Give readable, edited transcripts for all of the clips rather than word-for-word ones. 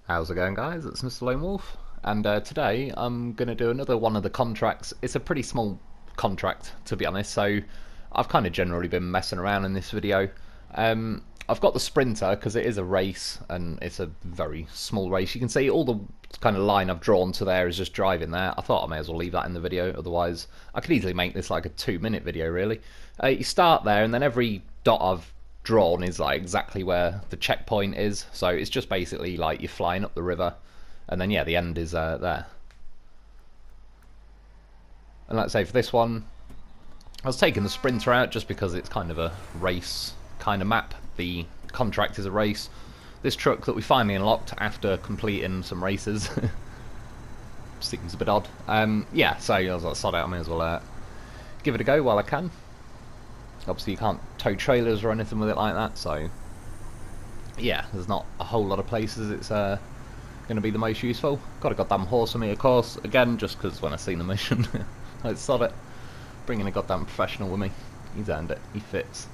How's it going, guys? It's Mr. Lo4f, and today I'm going to do another one of the contracts. It's a pretty small contract, to be honest, so I've kind of generally been messing around in this video. I've got the sprinter because it is a race, and it's a very small race. You can see all the kind of line I've drawn to there is just driving there. I thought I may as well leave that in the video, otherwise I could easily make this like a 2-minute video, really. You start there, and then every dot I've drawn is like exactly where the checkpoint is, so it's just basically like you're flying up the river, and then yeah, the end is there. And let's say for this one, I was taking the sprinter out just because it's kind of a race kind of map. The contract is a race. This truck that we finally unlocked after completing some races seems a bit odd. Yeah, so I was like, sod it, I may as well give it a go while I can. Obviously you can't tow trailers or anything with it like that, so yeah, there's not a whole lot of places it's going to be the most useful. Got a goddamn horse on me, of course, again, just because when I seen the mission, I sod it. Bringing a goddamn professional with me. He's earned it, he fits.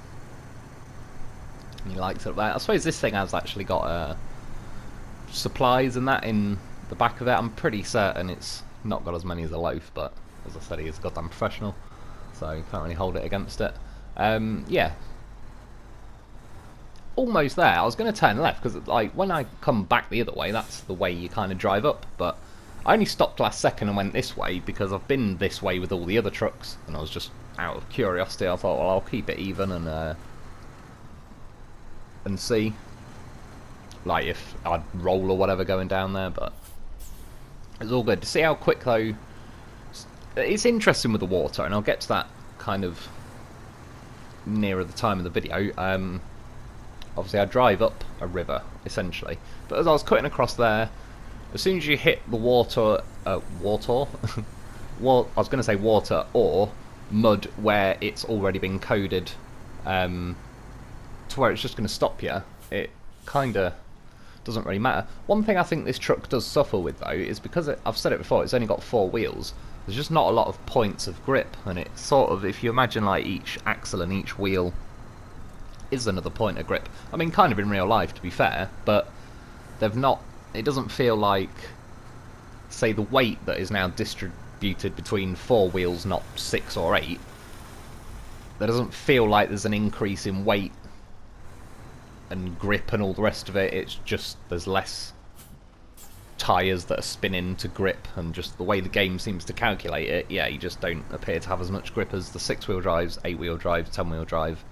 And he likes it up there. I suppose this thing has actually got supplies and that in the back of it. I'm pretty certain it's not got as many as a loaf, but as I said, he is goddamn professional, so you can't really hold it against it. Yeah, almost there. I was going to turn left because like when I come back the other way, that's the way you kind of drive up, but I only stopped last second and went this way because I've been this way with all the other trucks, and I was just out of curiosity. I thought, well, I'll keep it even and see like if I'd roll or whatever going down there, but it's all good. To see how quick though, it's interesting with the water, and I'll get to that kind of nearer the time of the video. Obviously I drive up a river essentially, but as I was cutting across there, as soon as you hit the water I was going to say water or mud where it's already been coded to where it's just going to stop you, it kind of doesn't really matter. One thing I think this truck does suffer with though is because I've said it before, it's only got 4 wheels. There's just not a lot of points of grip, and it's sort of, if you imagine like each axle and each wheel is another point of grip. I mean, kind of in real life, to be fair, but they've not. It doesn't feel like, say, the weight that is now distributed between 4 wheels, not 6 or 8. There doesn't feel like there's an increase in weight and grip and all the rest of it. It's just there's less tyres that are spinning to grip, and just the way the game seems to calculate it, yeah, you just don't appear to have as much grip as the 6-wheel drives, 8-wheel drive, 10-wheel drive,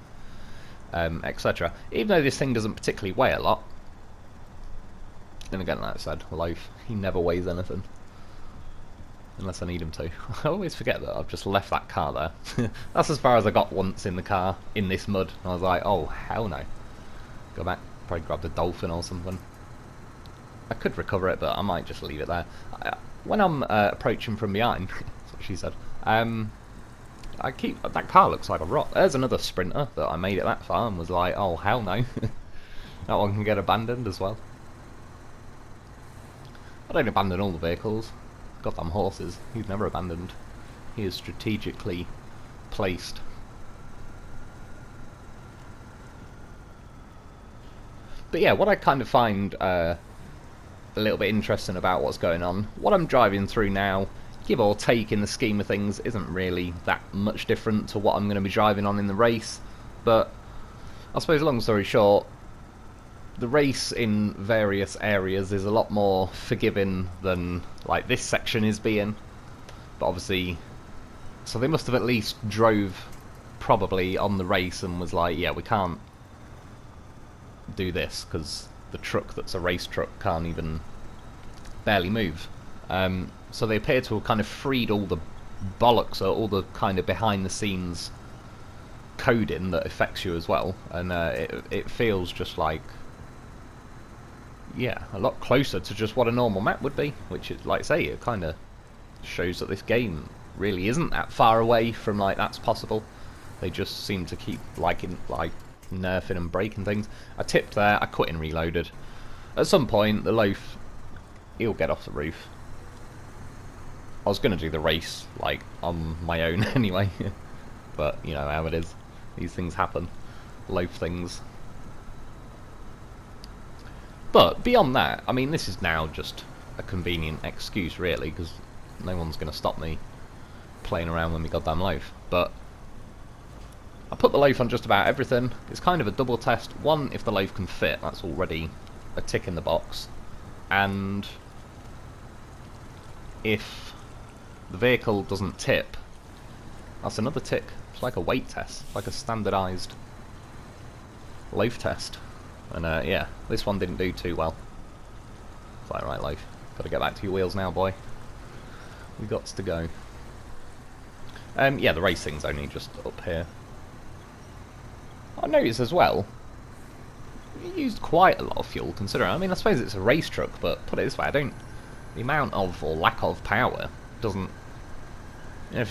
etc. Even though this thing doesn't particularly weigh a lot. Then again, like I said, Loaf, he never weighs anything. Unless I need him to. I always forget that I've just left that car there. That's as far as I got once in the car, in this mud. I was like, oh, hell no. Go back, probably grab the dolphin or something. I could recover it, but I might just leave it there. When I'm approaching from behind, that's what she said, that car looks like a rock. There's another sprinter that I made it that far and was like, oh hell no. That one can get abandoned as well. I don't abandon all the vehicles. Goddamn horses, he's never abandoned. He is strategically placed. But yeah, what I kind of find a little bit interesting about what's going on, what I'm driving through now, give or take in the scheme of things, isn't really that much different to what I'm going to be driving on in the race. But I suppose, long story short, the race in various areas is a lot more forgiving than like this section is being. But obviously, so they must have at least drove probably on the race and was like, yeah, we can't do this because the truck that's a race truck can't even barely move. So they appear to have kind of freed all the bollocks, or all the kind of behind the scenes coding that affects you as well, and it feels just like, yeah, a lot closer to just what a normal map would be, which is, like I say, it kind of shows that this game really isn't that far away from like that's possible. They just seem to keep nerfing and breaking things. I tipped there, I quit and reloaded. At some point, the loaf, he'll get off the roof. I was going to do the race, like, on my own anyway. But, you know how it is. These things happen. Loaf things. But beyond that, I mean, this is now just a convenient excuse, really, because no one's going to stop me playing around with my goddamn loaf. But I put the loaf on just about everything. It's kind of a double test. One, if the loaf can fit, that's already a tick in the box. And if the vehicle doesn't tip, that's another tick. It's like a weight test, like a standardised loaf test. And yeah, this one didn't do too well. It's like, right, loaf, gotta get back to your wheels now, boy. We got to go. Yeah, the racing's only just up here. I noticed as well, it used quite a lot of fuel considering. I mean, I suppose it's a race truck, but put it this way, the amount of, or lack of, power doesn't... You know,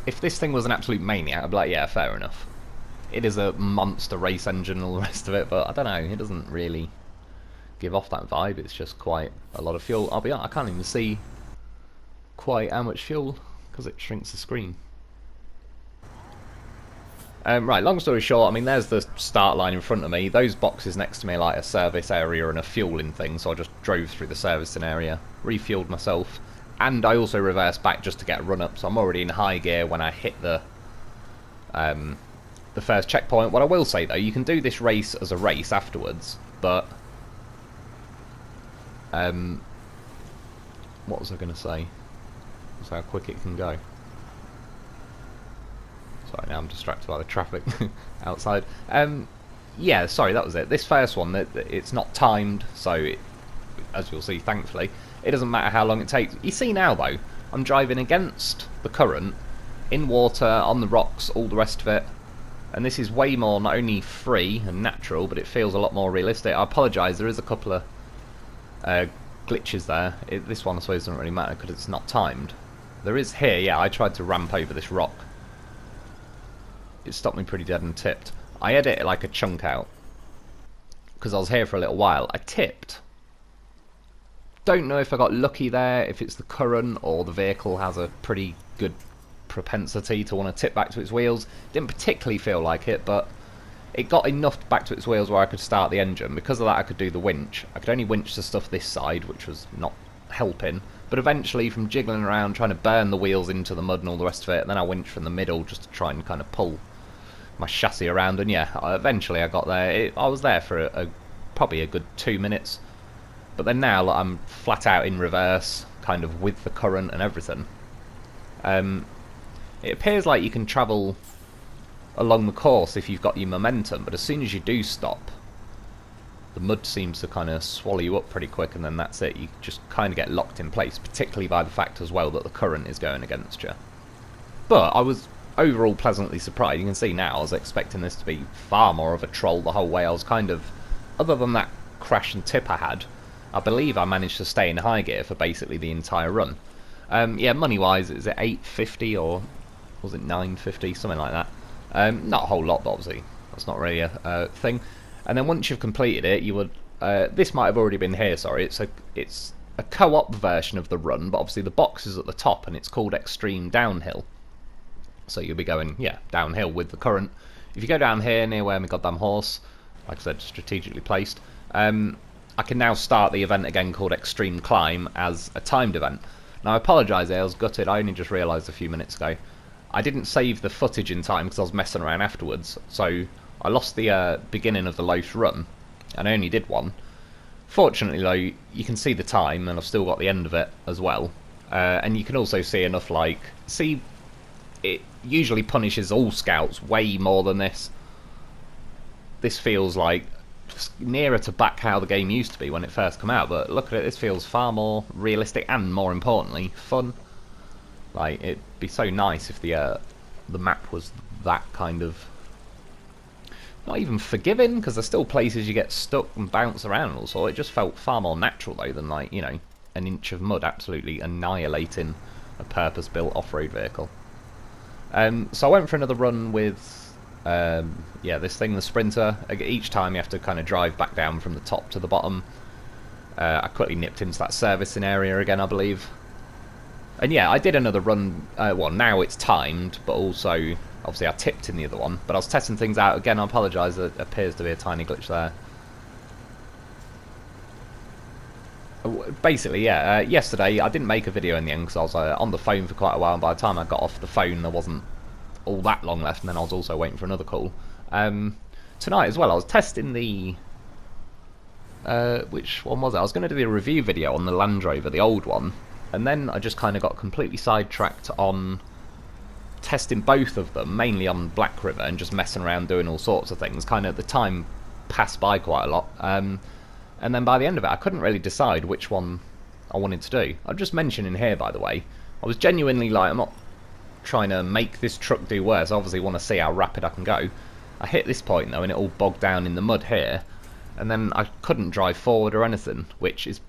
if this thing was an absolute maniac, I'd be like, yeah, fair enough. It is a monster race engine and all the rest of it, but I don't know, it doesn't really give off that vibe. It's just quite a lot of fuel. I'll be honest, I can't even see quite how much fuel, because it shrinks the screen. Right, long story short, I mean, there's the start line in front of me. Those boxes next to me are like a service area and a fueling thing, so I just drove through the servicing area, refueled myself, and I also reversed back just to get a run up, so I'm already in high gear when I hit the first checkpoint. What I will say, though, you can do this race as a race afterwards, but... what was I going to say? That's how quick it can go. Sorry, now I'm distracted by the traffic outside. Yeah, sorry, that was it. This first one, it's not timed, so as you'll see, thankfully, it doesn't matter how long it takes. You see now, though, I'm driving against the current, in water, on the rocks, all the rest of it, and this is way more not only free and natural, but it feels a lot more realistic. I apologise, there is a couple of glitches there. This one, I suppose, doesn't really matter because it's not timed. There is here, yeah, I tried to ramp over this rock. It stopped me pretty dead and tipped. I edit it like a chunk out because I was here for a little while. I tipped. Don't know if I got lucky there, if it's the current or the vehicle has a pretty good propensity to want to tip back to its wheels. Didn't particularly feel like it, but it got enough back to its wheels where I could start the engine. Because of that, I could do the winch. I could only winch the stuff this side, which was not helping. But eventually, from jiggling around, trying to burn the wheels into the mud and all the rest of it, and then I winched from the middle just to try and kind of pull my chassis around, and yeah, eventually I got there. I was there for probably a good 2 minutes, but then now like, I'm flat out in reverse, kind of with the current and everything. It appears like you can travel along the course if you've got your momentum, but as soon as you do stop, the mud seems to kind of swallow you up pretty quick, and then that's it. You just kind of get locked in place, particularly by the fact as well that the current is going against you. But I was overall pleasantly surprised. You can see now I was expecting this to be far more of a troll the whole way. I was kind of, other than that crash and tip I had, I believe I managed to stay in high gear for basically the entire run. Yeah, money wise, is it 850 or was it 950, something like that. Not a whole lot, but obviously that's not really a thing. And then once you've completed it, you would this might have already been here, sorry, it's a co-op version of the run, but obviously the box is at the top and it's called Extreme Downhill. So you'll be going, yeah, downhill with the current. If you go down here near where my goddamn horse, like I said, strategically placed, I can now start the event again called Extreme Climb as a timed event. Now I apologise, I was gutted, I only just realised a few minutes ago. I didn't save the footage in time because I was messing around afterwards, so I lost the beginning of the loaf run, and I only did one. Fortunately though, you can see the time, and I've still got the end of it as well. And you can also see enough, like, see, it usually punishes all scouts way more than this. This feels like just nearer to back how the game used to be when it first came out, but look at it, this feels far more realistic and, more importantly, fun. Like, it'd be so nice if the map was that kind of, not even forgiving, because there's still places you get stuck and bounce around and all sorts. It just felt far more natural though than, like, you know, an inch of mud absolutely annihilating a purpose-built off-road vehicle. So I went for another run with, yeah, this thing, the Sprinter. Each time you have to kind of drive back down from the top to the bottom. I quickly nipped into that servicing area again, I believe. And yeah, I did another run, well, now it's timed, but also, obviously I tipped in the other one. But I was testing things out again, I apologise, there appears to be a tiny glitch there. Basically, yeah. Yesterday I didn't make a video in the end because I was on the phone for quite a while, and by the time I got off the phone there wasn't all that long left, and then I was also waiting for another call. Tonight as well I was testing the... which one was it? I was going to do a review video on the Land Rover, the old one, and then I just kind of got completely sidetracked on testing both of them, mainly on Black River, and just messing around doing all sorts of things. Kind of the time passed by quite a lot, and then by the end of it I couldn't really decide which one I wanted to do. I'll just mention in here, by the way, I was genuinely like, I'm not trying to make this truck do worse, I obviously want to see how rapid I can go. I hit this point though and it all bogged down in the mud here, and then I couldn't drive forward or anything, which is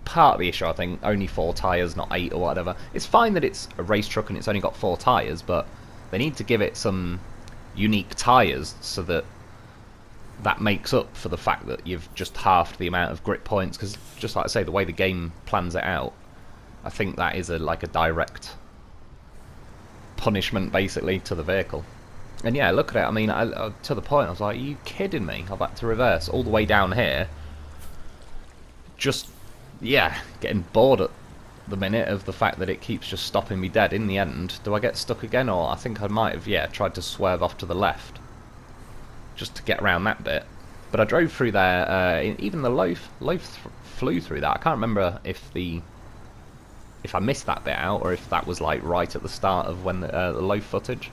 part of the issue. I think only 4 tyres, not 8 or whatever. It's fine that it's a race truck and it's only got 4 tyres, but they need to give it some unique tyres so that that makes up for the fact that you've just halved the amount of grip points, because just like I say, the way the game plans it out, I think that is like a direct punishment basically to the vehicle. And yeah, look at it, I mean, to the point I was like, are you kidding me? I've had to reverse all the way down here. Just, yeah, getting bored at the minute of the fact that it keeps just stopping me dead. In the end, do I get stuck again? Or I think I might have, yeah, tried to swerve off to the left just to get around that bit. But I drove through there, even the loaf flew through that. I can't remember if I missed that bit out, or if that was like right at the start of when the loaf footage.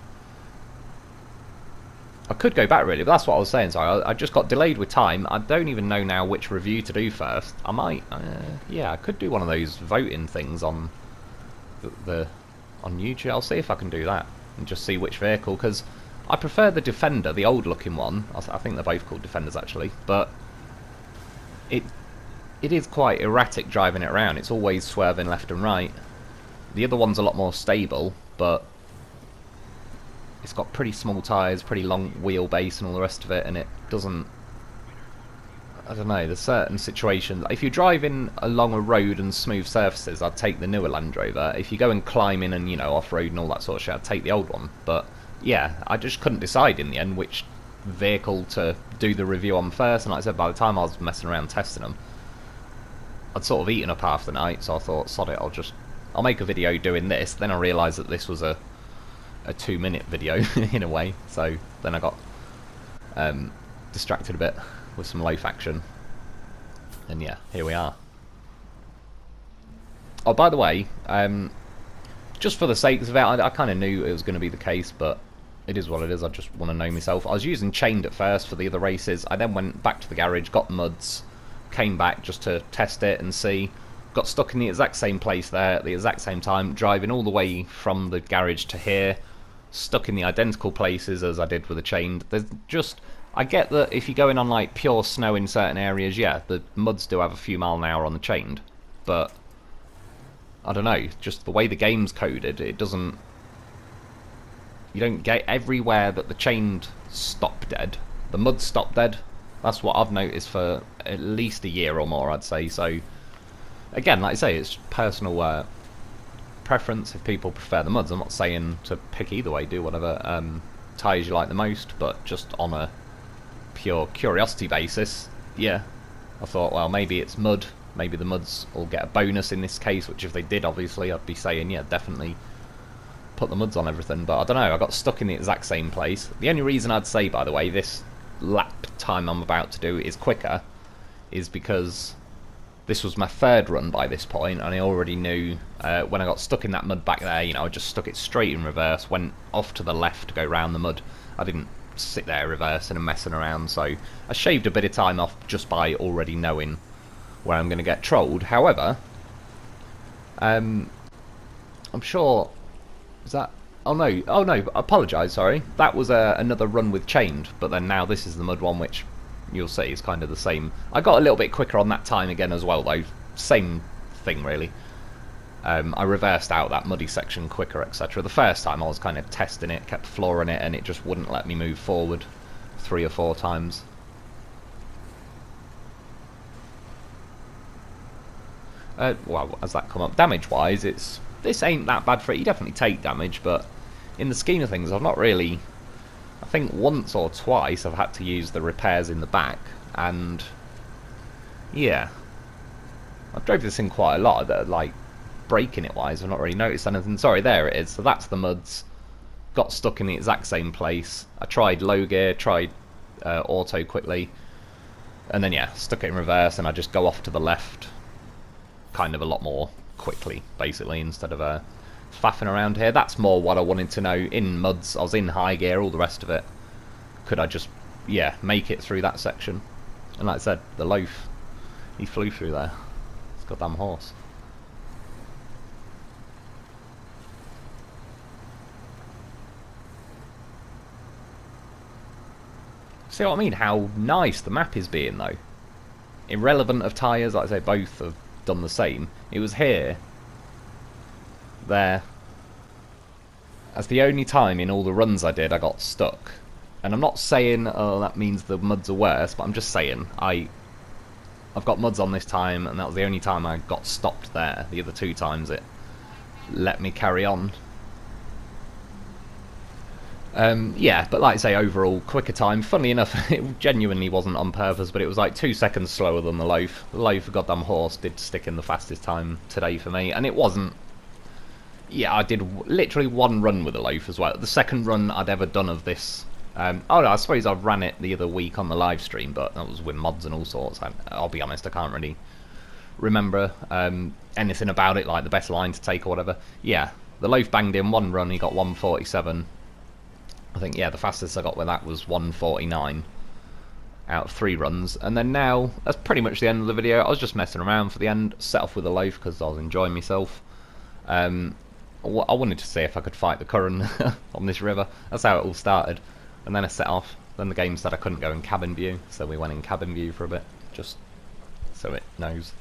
I could go back really, but that's what I was saying. So I just got delayed with time. I don't even know now which review to do first. I might, yeah, I could do one of those voting things on on YouTube. I'll see if I can do that and just see which vehicle, because I prefer the Defender, the old-looking one. I think they're both called Defenders actually, but it is quite erratic driving it around. It's always swerving left and right. The other one's a lot more stable, but it's got pretty small tyres, pretty long wheelbase and all the rest of it, and it doesn't... I don't know, there's certain situations... If you're driving along a road and smooth surfaces, I'd take the newer Land Rover. If you go and climbing and, you know, off-road and all that sort of shit, I'd take the old one. But, yeah, I just couldn't decide in the end which vehicle to do the review on first, and like I said, by the time I was messing around testing them, I'd sort of eaten up half the night, so I thought, sod it, I'll make a video doing this. Then I realised that this was a 2-minute video in a way, so then I got distracted a bit with some loaf action, and yeah, here we are. Oh, by the way, just for the sakes of it, I kind of knew it was going to be the case, but it is what it is. I just want to know myself. I was using chained at first for the other races. I then went back to the garage, got muds, came back just to test it and see. Got stuck in the exact same place there at the exact same time, driving all the way from the garage to here, stuck in the identical places as I did with the chained. There's just... I get that if you're going on like pure snow in certain areas, yeah, the muds do have a few mile an hour on the chained, but I don't know, just the way the game's coded, it doesn't... You don't get everywhere that the chained stop dead, the muds stop dead. That's what I've noticed for at least a year or more, I'd say. So again, like I say, it's personal preference. If people prefer the muds, I'm not saying to pick either way, do whatever tyres you like the most, but just on a pure curiosity basis, yeah, I thought, well, maybe it's mud, maybe the muds will get a bonus in this case, which if they did, obviously, I'd be saying, yeah, definitely put the muds on everything. But I don't know, I got stuck in the exact same place. The only reason I'd say, by the way, this lap time I'm about to do is quicker is because this was my third run by this point, and I already knew when I got stuck in that mud back there, you know, I just stuck it straight in reverse, went off to the left to go round the mud. I didn't sit there reversing and messing around, so I shaved a bit of time off just by already knowing where I'm going to get trolled. However, I'm sure... Is that... Oh no, I apologise, sorry. That was another run with chained, but then now this is the mud one, which you'll see is kind of the same. I got a little bit quicker on that time again as well, though. Same thing, really. I reversed out that muddy section quicker, etc. The first time I was kind of testing it, kept flooring it, and it just wouldn't let me move forward 3 or 4 times. Well, as that come up, damage-wise, this ain't that bad for it. You definitely take damage, but in the scheme of things, I've not really... I think once or twice I've had to use the repairs in the back, and yeah, I've drove this in quite a lot, that like braking it wise, I've not really noticed anything. Sorry, there it is. So that's the muds. Got stuck in the exact same place. I tried low gear, tried auto quickly, and then yeah, stuck it in reverse, and I just go off to the left kind of a lot more quickly, basically, instead of faffing around here. That's more what I wanted to know. In muds, I was in high gear, all the rest of it. Could I just, yeah, make it through that section? And like I said, the loaf, he flew through there. It's a goddamn horse. See what I mean? How nice the map is being, though. Irrelevant of tyres, like I say, both have done the same. It was here, there. That's the only time in all the runs I did I got stuck. And I'm not saying, oh, that means the muds are worse, but I'm just saying, I've got muds on this time, and that was the only time I got stopped there. The other two times it let me carry on. Yeah, but like I say, overall, quicker time. Funnily enough, it genuinely wasn't on purpose, but it was like 2 seconds slower than the loaf. The loaf, goddamn horse, did stick in the fastest time today for me, and it wasn't... Yeah, I did literally one run with the loaf as well. The second run I'd ever done of this. Oh no, I suppose I ran it the other week on the live stream, but that was with mods and all sorts. I'll be honest, I can't really remember anything about it, like the best line to take or whatever. Yeah, the loaf banged in one run, he got 147. I think, yeah, the fastest I got with that was 149 out of 3 runs. And then now, that's pretty much the end of the video. I was just messing around for the end, set off with the loaf because I was enjoying myself. I wanted to see if I could fight the current on this river. That's how it all started. And then I set off. Then the game said I couldn't go in cabin view, so we went in cabin view for a bit, just so it knows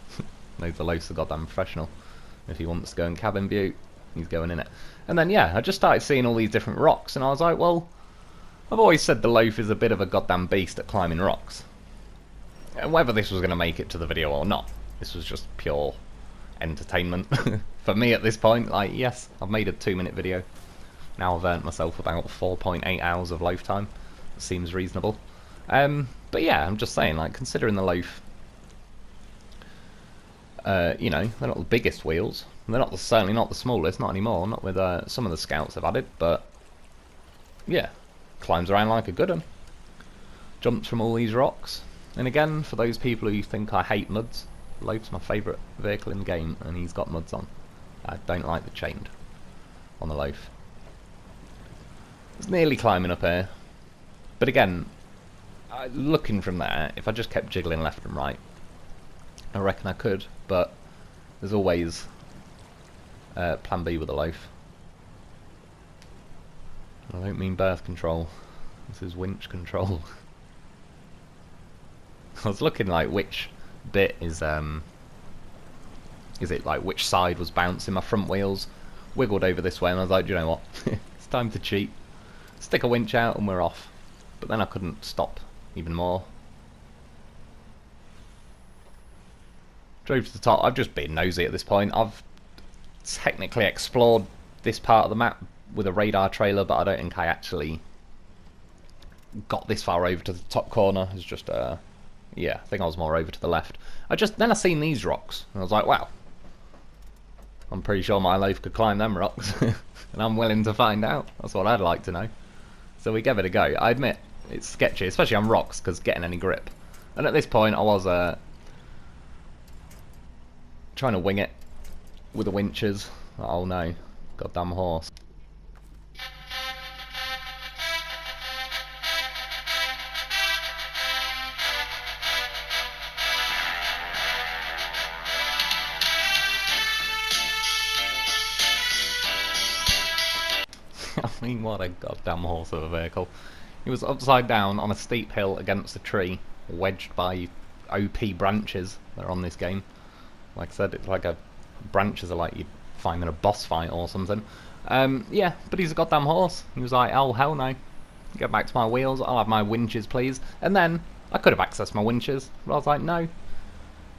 the loaf's a goddamn professional. If he wants to go in cabin view, he's going in it. And then yeah, I just started seeing all these different rocks, and I was like, well, I've always said the loaf is a bit of a goddamn beast at climbing rocks. And whether this was going to make it to the video or not, this was just pure entertainment for me at this point. Like, yes, I've made a 2-minute video. Now I've earned myself about 4.8 hours of loaf time. That seems reasonable. But yeah, I'm just saying, like, considering the loaf, you know, they're not the biggest wheels. They're not certainly not the smallest, not anymore, not with some of the scouts I've added, but yeah, climbs around like a good one. Jumps from all these rocks. And again, for those people who think I hate muds, Loaf's my favourite vehicle in the game, and he's got muds on. I don't like the chained on the Loaf. It's nearly climbing up here, but again, looking from there, if I just kept jiggling left and right, I reckon I could, but there's always plan B with the Loaf. I don't mean birth control, this is winch control. I was looking like which bit is it like which side was bouncing. My front wheels wiggled over this way, and I was like, do you know what, it's time to cheat, stick a winch out and we're off. But then I couldn't stop even more. Drove to the top. I've just been nosy at this point. I've technically explored this part of the map with a radar trailer, but I don't think I actually got this far over to the top corner. It's just yeah, I think I was more over to the left. Then I seen these rocks, and I was like, wow, I'm pretty sure my Loaf could climb them rocks, and I'm willing to find out. That's what I'd like to know. So we gave it a go. I admit, it's sketchy, especially on rocks, because getting any grip. And at this point, I was trying to wing it with the winches. Oh no, goddamn horse. I mean, what a goddamn horse of a vehicle. He was upside down on a steep hill against a tree, wedged by OP branches that are on this game. Like I said, it's like branches are like you'd find in a boss fight or something. Yeah, but he's a goddamn horse. He was like, oh hell no. Get back to my wheels, I'll have my winches please. And then, I could have accessed my winches, but I was like, no.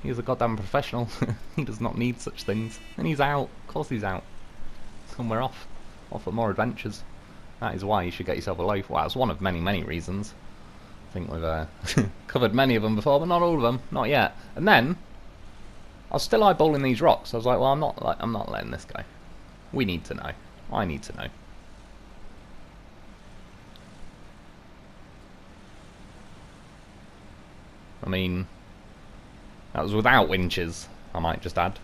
He's a goddamn professional. He does not need such things. And he's out. Of course he's out. And we're off. Off for more adventures. That is why you should get yourself a Loaf. Well, that's one of many, many reasons. I think we've covered many of them before, but not all of them. Not yet. And then, I was still eyeballing these rocks. I was like, well, I'm not letting this go. We need to know. I need to know. I mean, that was without winches, I might just add.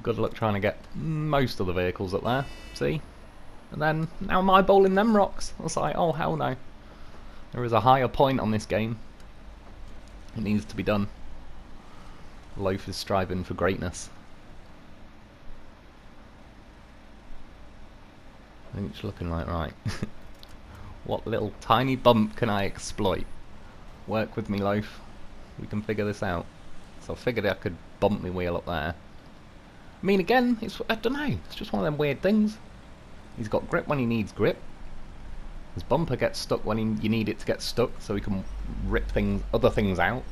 Good luck trying to get most of the vehicles up there, see? And then, now I'm eyeballing them rocks. I was like, oh hell no. There is a higher point on this game. It needs to be done. Loaf is striving for greatness. I think it's looking like right. What little tiny bump can I exploit? Work with me, Loaf. We can figure this out. So I figured I could bump my wheel up there. I mean, again, I don't know. It's just one of them weird things. He's got grip when he needs grip. His bumper gets stuck when you need it to get stuck, so he can rip other things out.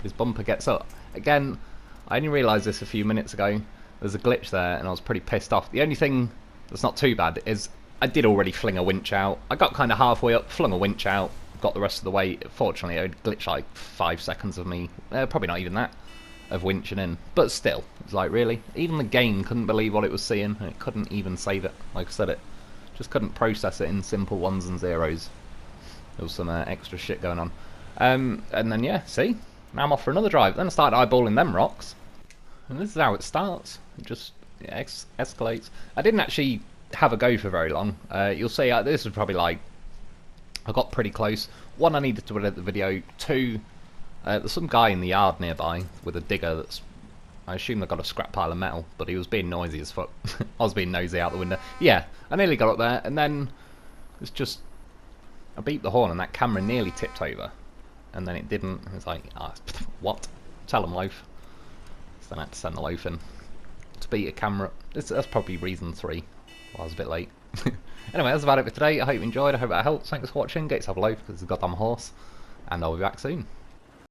His bumper gets up. Again, I only realised this a few minutes ago. There's a glitch there, and I was pretty pissed off. The only thing that's not too bad is I did already fling a winch out. I got kind of halfway up, flung a winch out, got the rest of the way. Fortunately, it glitched like 5 seconds of me, probably not even that, of winching in. But still, it's like, really? Even the game couldn't believe what it was seeing, and it couldn't even save it. Like I said, it just couldn't process it in simple ones and zeros. There was some extra shit going on. And then, yeah, see? Now I'm off for another drive. Then I started eyeballing them rocks. And this is how it starts. It just escalates. I didn't actually have a go for very long. You'll see, this was probably like... I got pretty close. One, I needed to edit the video. Two, there's some guy in the yard nearby with a digger that's... I assume they got a scrap pile of metal, but he was being noisy as fuck. I was being nosy out the window. Yeah, I nearly got up there, and then it's just... I beeped the horn and that camera nearly tipped over. And then it didn't. It's like, what? Tell him, Loaf. So then I had to send the Loaf in to beat a camera. That's probably reason 3. Well, I was a bit late. Anyway, that's about it for today. I hope you enjoyed. I hope that helped. Thanks for watching. Get yourself a Loaf because it's a goddamn horse. And I'll be back soon.